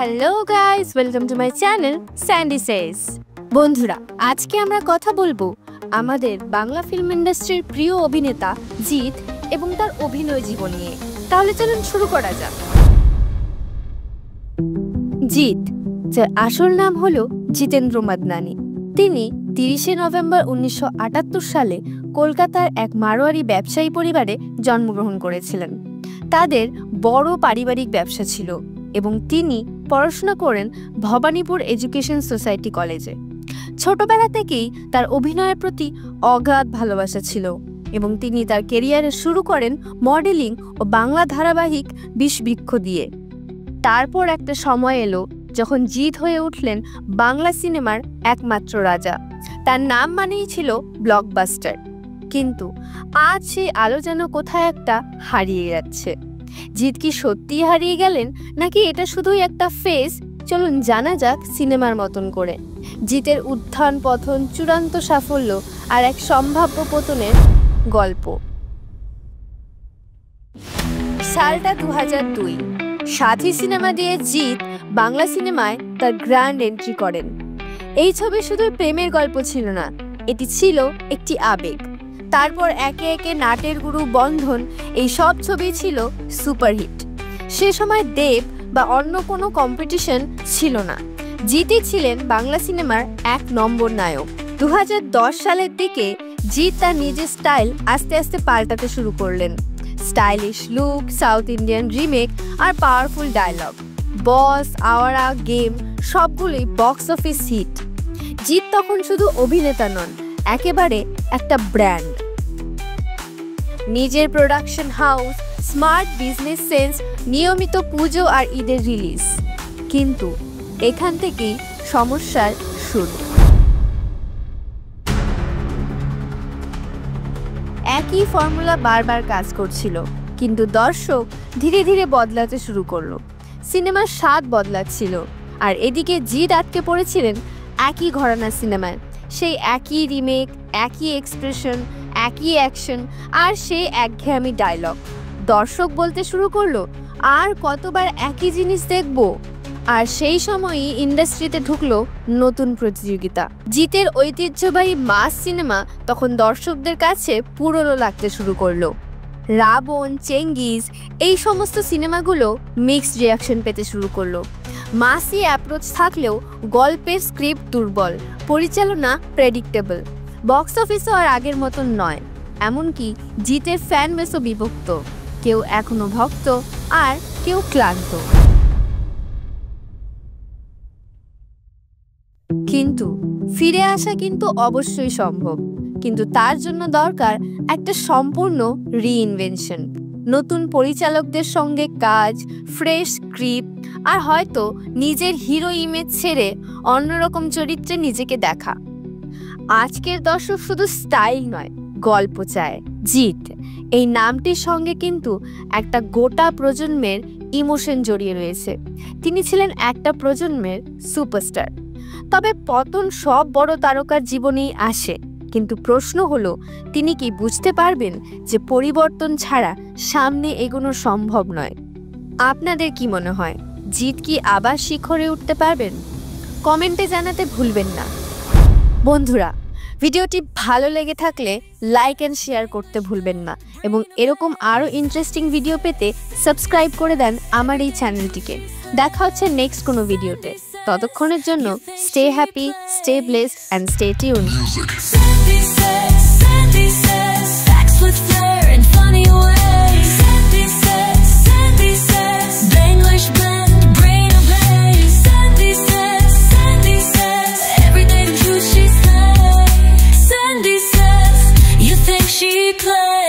Hello guys, welcome to my channel Sandy Sage. বন্ধুরা, আজকে আমরা কথা বলবো আমাদের বাংলা ফিল্ম ইন্ডাস্ট্রির প্রিয় অভিনেতা জিৎ এবং তার অভিনয় জীবন নিয়ে। তাহলে চলুন শুরু করা যাক। জিৎ, যার আসল নাম হলো জিতেন্দ্র মাদনানি, তিনি 30শে নভেম্বর 1978 সালে কলকাতার এক মারোয়ারি ব্যবসায়ী পরিবারে জন্মগ্রহণ করেছিলেন। তাদের বড় পারিবারিক ব্যবসা ছিল এবং তিনি পড়াশোনা করেন ভবানীপুর এডুকেশন সোসাইটি কলেজে। ছোটবেলা থেকেই তার অভিনয়ের প্রতি অগাধ ভালোবাসা ছিল এবং তিনি তার ক্যারিয়ারে শুরু করেন মডেলিং ও বাংলা ধারাবাহিক বিষবৃক্ষ দিয়ে। তারপর একটা সময় এলো যখন জিৎ হয়ে উঠলেন বাংলা সিনেমার একমাত্র রাজা। তার নাম মানেই ছিল ব্লকবাস্টার। কিন্তু আজ সেই আলো যেন কোথায় একটা হারিয়ে যাচ্ছে। জিৎ কি সত্যিই হারিয়ে গেলেন, নাকি এটা শুধুই একটা ফেজ? চলুন জানা যাক সিনেমার মতন করে জিতের উত্থান পতন, চূড়ান্ত সাফল্য আর এক সম্ভাব্য পতনের গল্প। সালটা 2002। সাথী সিনেমা দিয়ে জিৎ বাংলা সিনেমায় তার গ্র্যান্ড এন্ট্রি করেন। এই ছবি শুধু প্রেমের গল্প ছিল না, এটি ছিল একটি আবেগ। তারপর একে একে নাটের গুরু, বন্ধন, এই সব ছবি ছিল সুপারহিট। সে সময় দেব বা অন্য কোনো কম্পিটিশন ছিল না, জিতই ছিলেন বাংলা সিনেমার 1 নম্বর নায়ক। 2010 সালের দিকে জিৎ তার নিজের স্টাইল আস্তে আস্তে পাল্টাতে শুরু করলেন। Stylish look, south Indian remake আর powerful dialogue. Boss, Awara, game সবগুলোই বক্স অফিস হিট। জিৎ তখন শুধু অভিনেতা নন, একেবারে একটা ব্র্যান্ড। নিজের production house, smart business sense, নিয়মিত পুজো আর ঈদের রিলিজ। কিন্তু এখান থেকেই সমস্যার শুরু। একই ফর্মুলা বারবার কাজ করছিল, কিন্তু দর্শক ধীরে ধীরে বদলাতে শুরু করলো। সিনেমার স্বাদ বদলাচ্ছিল, আর এদিকে জিৎ আটকে পড়েছিলেন একই ঘরানার সিনেমায়। সেই একই রিমেক, একই এক্সপ্রেশন, একই অ্যাকশন আর সেই একঘেয়েমি ডায়লগ। দর্শক বলতে শুরু করলো, আর কতবার একই জিনিস দেখব? আর সেই সময়ই ইন্ডাস্ট্রিতে ঢুকলো নতুন প্রতিযোগিতা। জিতের ঐতিহ্যবাহী মাস সিনেমা তখন দর্শকদের কাছে পুরনো লাগতে শুরু করলো। রাবণ, চেঙ্গিজ এই সমস্ত সিনেমাগুলো মিক্সড রিয়াকশন পেতে শুরু করলো। মাসি অ্যাপ্রোচ থাকলেও গল্পের স্ক্রিপ্ট দুর্বল, পরিচালনা প্রেডিক্টেবল। বক্স অফিসও আর আগের মতন নয়। এমনকি জিতের ফ্যান বেসও বিভক্ত, কেউ এখনো ভক্ত আর কেউ ক্লান্ত। কিন্তু ফিরে আসা কিন্তু অবশ্যই সম্ভব, কিন্তু তার জন্য দরকার একটা সম্পূর্ণ রিইনভেনশন। নতুন পরিচালকদের সঙ্গে কাজ, ফ্রেশ স্ক্রিপ্ট আর হয়তো নিজের হিরো ইমেজ ছেড়ে অন্যরকম চরিত্রে নিজেকে দেখা। আজকের দর্শক শুধু স্টাইল নয়, গল্প চায়। জিৎ এই নামটির সঙ্গে কিন্তু একটা গোটা প্রজন্মের ইমোশন জড়িয়ে রয়েছে। তিনি ছিলেন একটা প্রজন্মের সুপারস্টার। তবে পতন সব বড় তারকার জীবনেই আসে, কিন্তু প্রশ্ন হলো তিনি কি বুঝতে পারবেন যে পরিবর্তন ছাড়া সামনে এগোনো সম্ভব নয়? আপনাদের কি মনে হয়, জিৎ কি আবার শিখরে উঠতে পারবেন? কমেন্টে জানাতে ভুলবেন না। বন্ধুরা, ভিডিওটি ভালো লেগে থাকলে লাইক অ্যান্ড শেয়ার করতে ভুলবেন না এবং এরকম আরও ইন্টারেস্টিং ভিডিও পেতে সাবস্ক্রাইব করে দেন আমার এই চ্যানেলটিকে। দেখা হচ্ছে নেক্সট কোনো ভিডিওতে। ততক্ষণের জন্য stay happy, stay blessed and stay tuned.